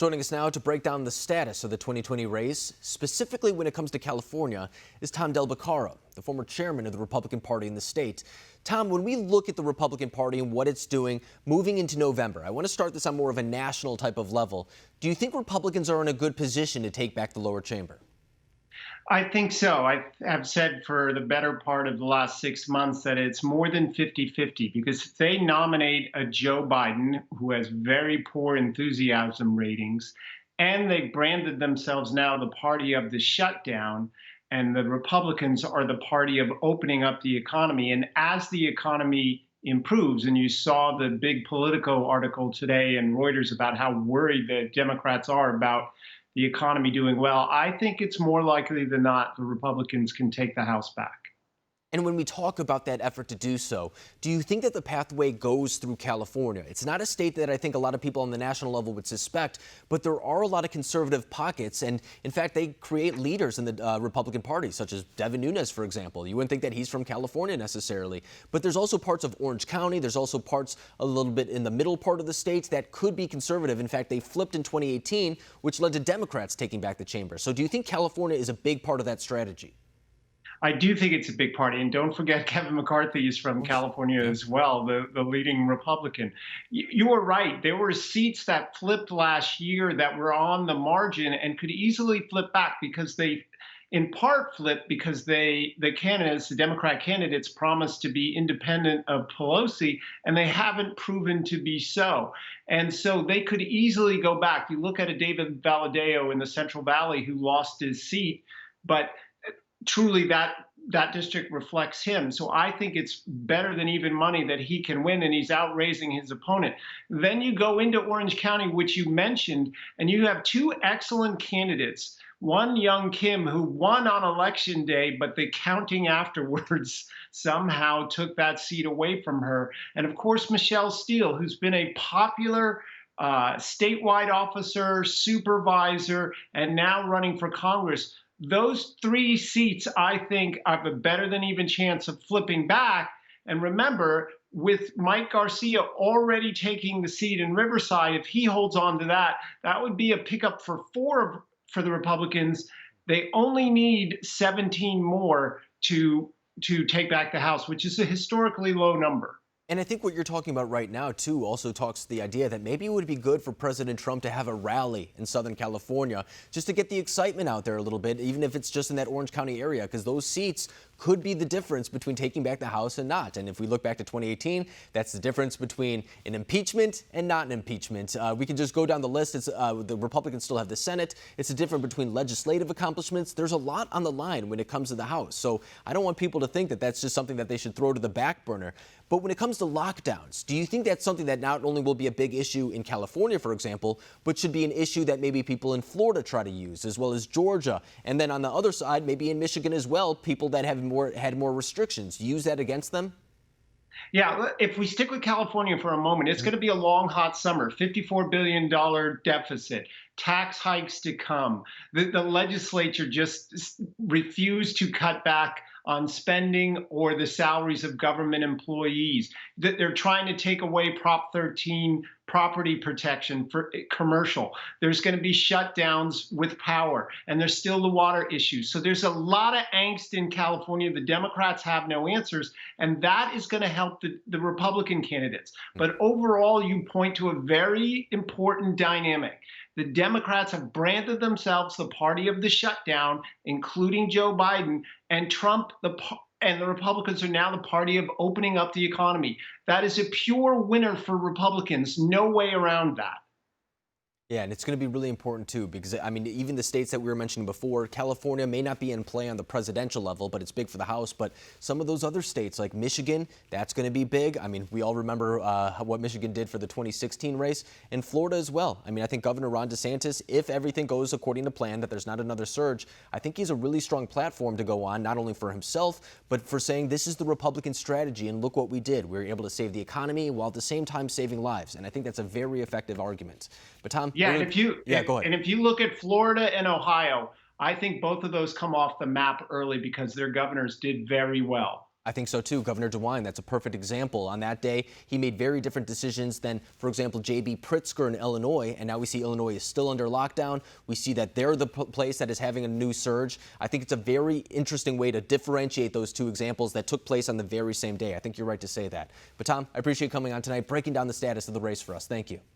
Joining us now to break down the status of the 2020 race, specifically when it comes to California, is Tom Del Beccaro, the former chairman of the Republican Party in the state. Tom, when we look at the Republican Party and what it's doing moving into November, I want to start this on more of a national type of level. Do you think Republicans are in a good position to take back the lower chamber? I think so. I have said for the better part of the last 6 months that it's more than 50-50, because if they nominate a Joe Biden who has very poor enthusiasm ratings, and they branded themselves now the party of the shutdown, and the Republicans are the party of opening up the economy. And as the economy improves, and you saw the big Politico article today in Reuters about how worried the Democrats are about the economy doing well, I think it's more likely than not the Republicans can take the House back. And when we talk about that effort to do so, do you think that the pathway goes through California? It's not a state that I think a lot of people on the national level would suspect, but there are a lot of conservative pockets. And in fact, they create leaders in the Republican Party, such as Devin Nunes, for example. You wouldn't think that he's from California necessarily. But there's also parts of Orange County. There's also parts a little bit in the middle part of the state that could be conservative. In fact, they flipped in 2018, which led to Democrats taking back the chamber. So do you think California is a big part of that strategy? I do think it's a big party. And don't forget, Kevin McCarthy is from California as well, the leading Republican. You were right. There were seats that flipped last year that were on the margin and could easily flip back because they, in part, flipped because the candidates, the Democrat candidates, promised to be independent of Pelosi, and they haven't proven to be so. And so they could easily go back. You look at a David Valadao in the Central Valley who lost his seat, but truly that district reflects him. So I think it's better than even money that he can win, and he's outraising his opponent. Then you go into Orange County, which you mentioned, and you have two excellent candidates. One, Young Kim, who won on election day, but the counting afterwards somehow took that seat away from her. And of course, Michelle Steele, who's been a popular statewide officer, supervisor, and now running for Congress. Those three seats, I think, have a better than even chance of flipping back. And remember, with Mike Garcia already taking the seat in Riverside, if he holds on to that, that would be a pickup for four for the Republicans. They only need 17 more to take back the House, which is a historically low number. And I think what you're talking about right now, too, also talks to the idea that maybe it would be good for President Trump to have a rally in Southern California just to get the excitement out there a little bit, even if it's just in that Orange County area, because those seats could be the difference between taking back the House and not. And if we look back to 2018, that's the difference between an impeachment and not an impeachment. We can just go down the list. It's, the Republicans still have the Senate. It's the difference between legislative accomplishments. There's a lot on the line when it comes to the House. So I don't want people to think that that's just something that they should throw to the back burner. But when it comes to lockdowns, do you think that's something that not only will be a big issue in California, for example, but should be an issue that maybe people in Florida try to use, as well as Georgia? And then on the other side, maybe in Michigan as well, people that have had more restrictions, use that against them? Yeah, if we stick with California for a moment, it's going to be a long, hot summer, $54 billion deficit, tax hikes to come. The legislature just refused to cut back on spending or the salaries of government employees. They're trying to take away Prop 13 property protection for commercial. There's going to be shutdowns with power, and there's still the water issues. So there's a lot of angst in California. The Democrats have no answers, and that is going to help the Republican candidates. But overall, you point to a very important dynamic. The Democrats have branded themselves the party of the shutdown, including Joe Biden, and Trump, and the Republicans are now the party of opening up the economy. That is a pure winner for Republicans. No way around that. Yeah, and it's going to be really important, too, because, I mean, even the states that we were mentioning before, California may not be in play on the presidential level, but it's big for the House. But some of those other states, like Michigan, that's going to be big. I mean, we all remember what Michigan did for the 2016 race, and Florida as well. I mean, I think Governor Ron DeSantis, if everything goes according to plan, that there's not another surge, I think he's a really strong platform to go on, not only for himself, but for saying this is the Republican strategy, and look what we did. We were able to save the economy while at the same time saving lives. And I think that's a very effective argument. But Tom, yeah, and if you look at Florida and Ohio, I think both of those come off the map early because their governors did very well. I think so too. Governor DeWine, that's a perfect example. On that day, he made very different decisions than, for example, J.B. Pritzker in Illinois. And now we see Illinois is still under lockdown. We see that they're the place that is having a new surge. I think it's a very interesting way to differentiate those two examples that took place on the very same day. I think you're right to say that. But Tom, I appreciate you coming on tonight, breaking down the status of the race for us. Thank you.